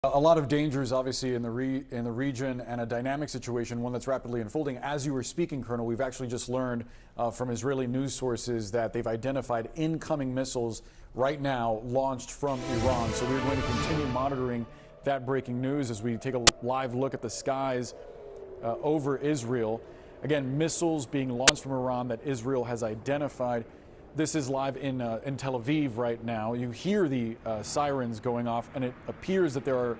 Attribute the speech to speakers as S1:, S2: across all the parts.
S1: A lot of dangers, obviously, in the region, and a dynamic situation, one that's rapidly unfolding. As you were speaking, Colonel, we've actually just learned from Israeli news sources that they've identified incoming missiles right now launched from Iran. So we're going to continue monitoring that breaking news as we take a live look at the skies over Israel. Again, missiles being launched from Iran that Israel has identified. This is live in Tel Aviv right now. You hear the sirens going off, and it appears that there are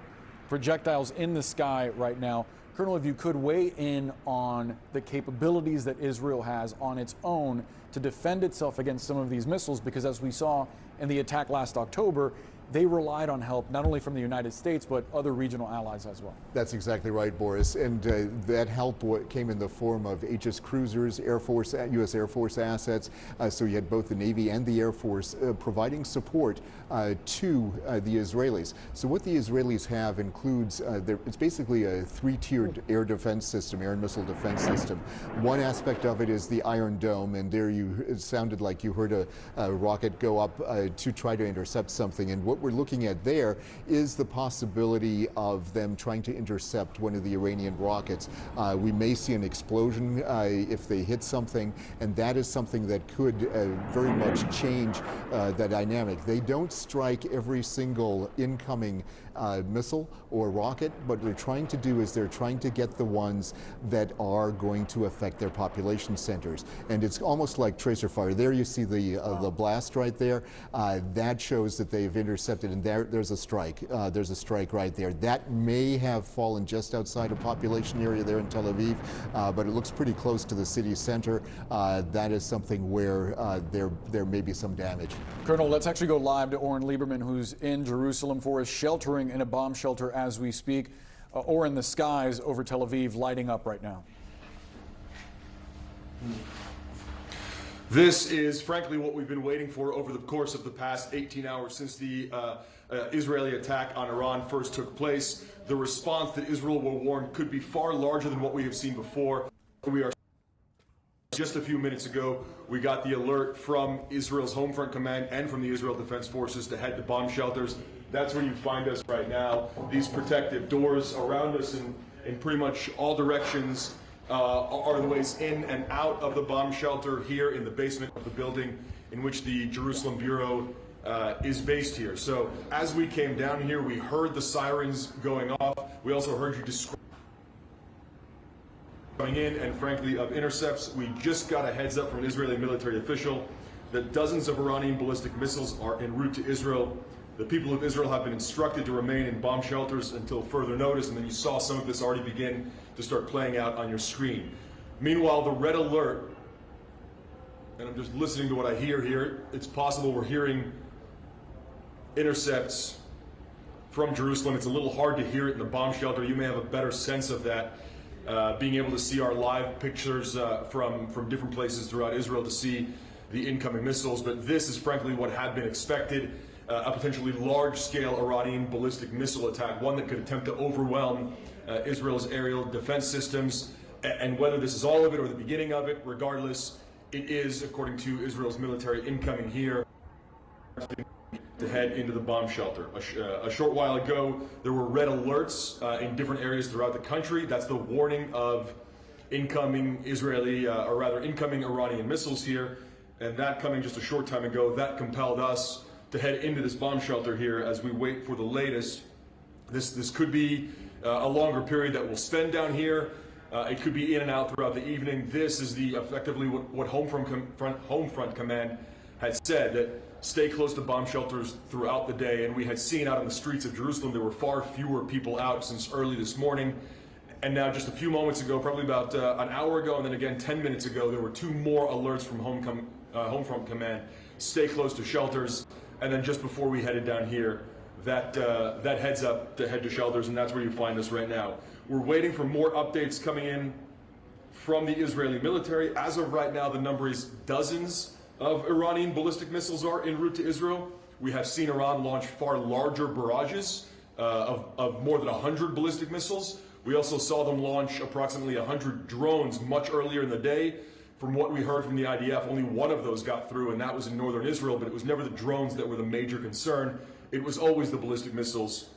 S1: projectiles in the sky right now. Colonel, if you could weigh in on the capabilities that Israel has on its own to defend itself against some of these missiles, because as we saw in the attack last October, they relied on help not only from the United States, but other regional allies as well.
S2: That's exactly right, Boris. And that help came in the form of Aegis cruisers, U.S. Air Force assets. So you had both the Navy and the Air Force providing support to the Israelis. So what the Israelis have includes, it's basically a three-tiered air defense system, air and missile defense system. One aspect of it is the Iron Dome, and there it sounded like you heard a rocket go up to try to intercept something. And what we're looking at there is the possibility of them trying to intercept one of the Iranian rockets. We may see an explosion if they hit something, and that is something that could very much change the dynamic. They don't strike every single incoming missile or rocket. What they're trying to do is they're trying to get the ones that are going to affect their population centers. And it's almost like tracer fire. There you see the blast right there. That shows that they've intercepted, and there's a strike. There's a strike right there. That may have fallen just outside a population area there in Tel Aviv, but it looks pretty close to the city center. That is something where there may be some damage.
S1: Colonel, let's actually go live to Oren Lieberman, who's in Jerusalem for us, sheltering in a bomb shelter as we speak. Oren, the skies over Tel Aviv lighting up right now.
S3: This is frankly what we've been waiting for over the course of the past 18 hours since the Israeli attack on Iran first took place. The response that Israel will warn could be far larger than what we have seen before. Just a few minutes ago, we got the alert from Israel's Home Front Command and from the Israel Defense Forces to head to bomb shelters. That's where you find us right now. These protective doors around us in pretty much all directions are the ways in and out of the bomb shelter here in the basement of the building in which the Jerusalem Bureau is based here. So as we came down here, we heard the sirens going off. We also heard you describe coming in, and frankly of intercepts. We just got a heads up from an Israeli military official that dozens of Iranian ballistic missiles are en route to Israel. The people of Israel have been instructed to remain in bomb shelters until further notice, and then you saw some of this already begin to start playing out on your screen. Meanwhile, the red alert, and I'm just listening to what I hear here, it's possible we're hearing intercepts from Jerusalem. It's a little hard to hear it in the bomb shelter. You may have a better sense of that, being able to see our live pictures from different places throughout Israel to see the incoming missiles. But this is frankly what had been expected. A potentially large-scale Iranian ballistic missile attack, one that could attempt to overwhelm Israel's aerial defense systems. And whether this is all of it or the beginning of it, regardless, it is, according to Israel's military, incoming here to head into the bomb shelter. A short while ago, there were red alerts in different areas throughout the country. That's the warning of incoming incoming Iranian missiles here. And that coming just a short time ago, that compelled us to head into this bomb shelter here as we wait for the latest. This could be a longer period that we'll spend down here. It could be in and out throughout the evening. This is effectively what Home Front Command had said, that stay close to bomb shelters throughout the day. And we had seen out on the streets of Jerusalem, there were far fewer people out since early this morning. And now just a few moments ago, probably about an hour ago, and then again 10 minutes ago, there were two more alerts from Home Front Command. Stay close to shelters. And then just before we headed down here, that heads up to head to shelters, and that's where you find us right now. We're waiting for more updates coming in from the Israeli military. As of right now, the number is dozens of Iranian ballistic missiles are en route to Israel. We have seen Iran launch far larger barrages of more than 100 ballistic missiles. We also saw them launch approximately 100 drones much earlier in the day. From what we heard from the IDF, only one of those got through, and that was in northern Israel, but it was never the drones that were the major concern. It was always the ballistic missiles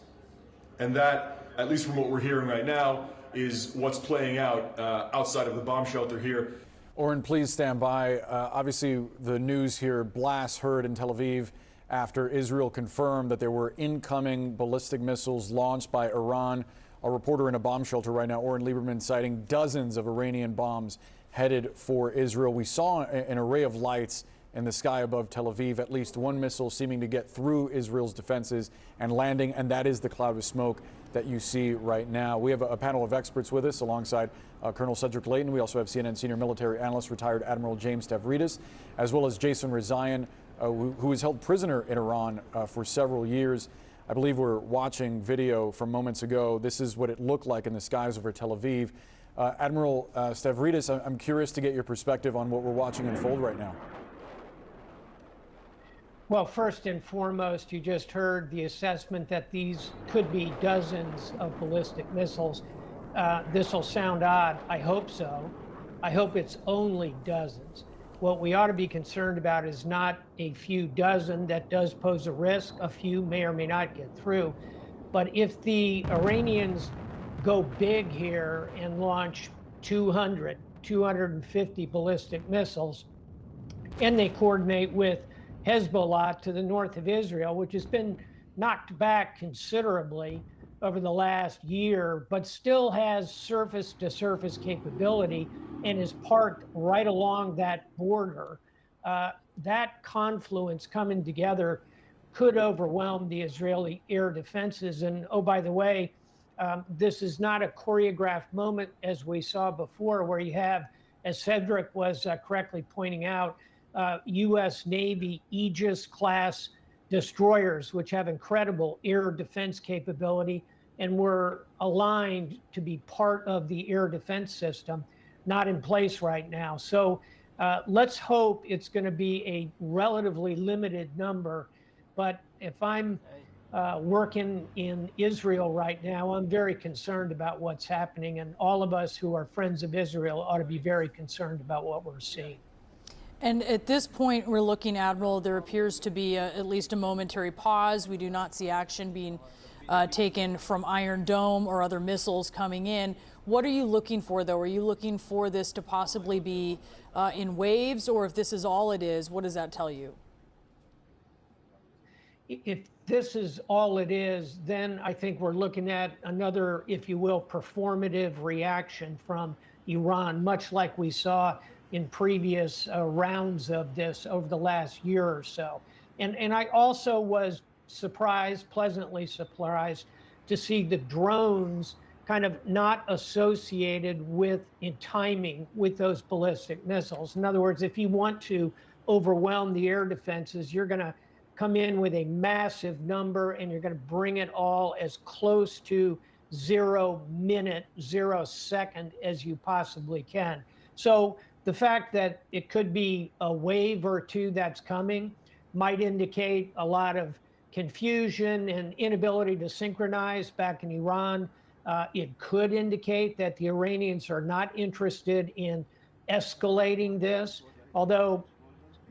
S3: And that, at least from what we're hearing right now, is what's playing out outside of the bomb shelter here.
S1: Oren, please stand by. Obviously, the news here, blasts heard in Tel Aviv after Israel confirmed that there were incoming ballistic missiles launched by Iran. A reporter in a bomb shelter right now, Oren Lieberman, citing dozens of Iranian bombs headed for Israel. We saw an array of lights in the sky above Tel Aviv, at least one missile seeming to get through Israel's defenses and landing, and that is the cloud of smoke that you see right now. We have a panel of experts with us alongside Colonel Cedric Layton. We also have CNN senior military analyst, retired Admiral James Stavridis, as well as Jason Rezaian, who was held prisoner in Iran for several years. I believe we're watching video from moments ago. This is what it looked like in the skies over Tel Aviv. Admiral Stavridis, I'm curious to get your perspective on what we're watching unfold right now.
S4: Well, first and foremost, you just heard the assessment that these could be dozens of ballistic missiles. This will sound odd. I hope so. I hope it's only dozens. What we ought to be concerned about is not a few dozen. That does pose a risk. A few may or may not get through. But if the Iranians go big here and launch 200, 250 ballistic missiles, and they coordinate with Hezbollah to the north of Israel, which has been knocked back considerably over the last year, but still has surface-to-surface capability and is parked right along that border. That confluence coming together could overwhelm the Israeli air defenses. And oh, by the way, this is not a choreographed moment as we saw before, where you have, as Cedric was correctly pointing out, U.S. Navy Aegis-class destroyers, which have incredible air defense capability and were aligned to be part of the air defense system, not in place right now. So let's hope it's going to be a relatively limited number. But if I'm working in Israel right now, I'm very concerned about what's happening. And all of us who are friends of Israel ought to be very concerned about what we're seeing.
S5: And at this point, we're looking, Admiral, there appears to be at least a momentary pause. We do not see action being taken from Iron Dome or other missiles coming in. What are you looking for, though? Are you looking for this to possibly be in waves, or if this is all it is, what does that tell you?
S4: If this is all it is, then I think we're looking at another, if you will, performative reaction from Iran, much like we saw in previous rounds of this over the last year or so. And I also was surprised, pleasantly surprised, to see the drones kind of not associated with, in timing, with those ballistic missiles. In other words, if you want to overwhelm the air defenses, you're going to come in with a massive number and you're going to bring it all as close to 0 minute, 0 second as you possibly can. So the fact that it could be a wave or two that's coming might indicate a lot of confusion and inability to synchronize back in Iran. It could indicate that the Iranians are not interested in escalating this, although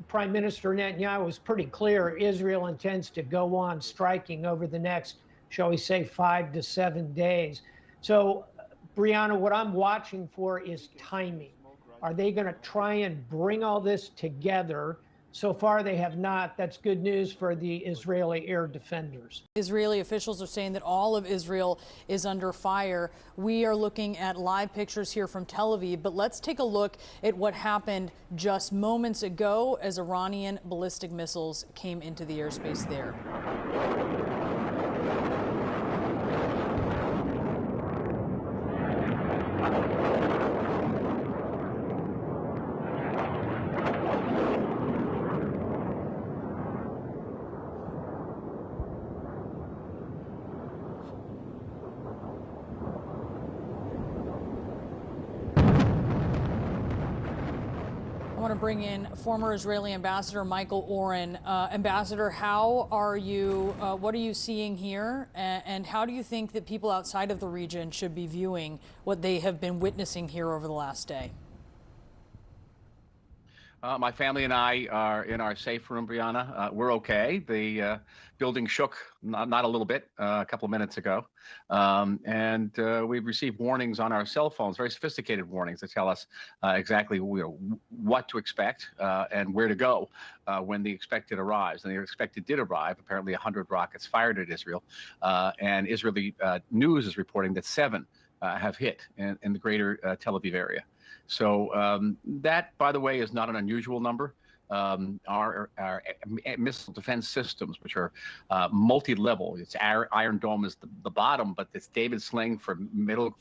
S4: Prime Minister Netanyahu was pretty clear Israel intends to go on striking over the next, shall we say, 5 to 7 days. So, Brianna, what I'm watching for is timing. Are they going to try and bring all this together? So far, they have not. That's good news for the Israeli air defenders.
S5: Israeli officials are saying that all of Israel is under fire. We are looking at live pictures here from Tel Aviv, but let's take a look at what happened just moments ago as Iranian ballistic missiles came into the airspace there. I want to bring in former Israeli Ambassador Michael Oren. Ambassador, how are you? What are you seeing here? And how do you think that people outside of the region should be viewing what they have been witnessing here over the last day?
S6: My family and I are in our safe room, Brianna. We're okay. The building shook not a little bit a couple of minutes ago. And we've received warnings on our cell phones, very sophisticated warnings that tell us exactly what to expect and where to go when the expected arrives. And the expected did arrive, apparently 100 rockets fired at Israel. And Israeli news is reporting that 7 have hit in the greater Tel Aviv area. So that, by the way, is not an unusual number. Our missile defense systems, which are multi-level. It's Iron Dome is the bottom, but it's David Sling for middle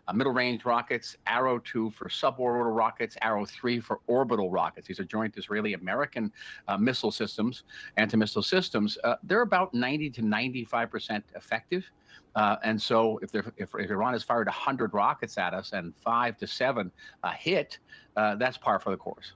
S6: range rockets, Arrow 2 for suborbital rockets, Arrow 3 for orbital rockets. These are joint Israeli-American missile systems, anti-missile systems. They're about 90 to 95% effective. And so if Iran has fired 100 rockets at us and 5 to 7 hit, that's par for the course.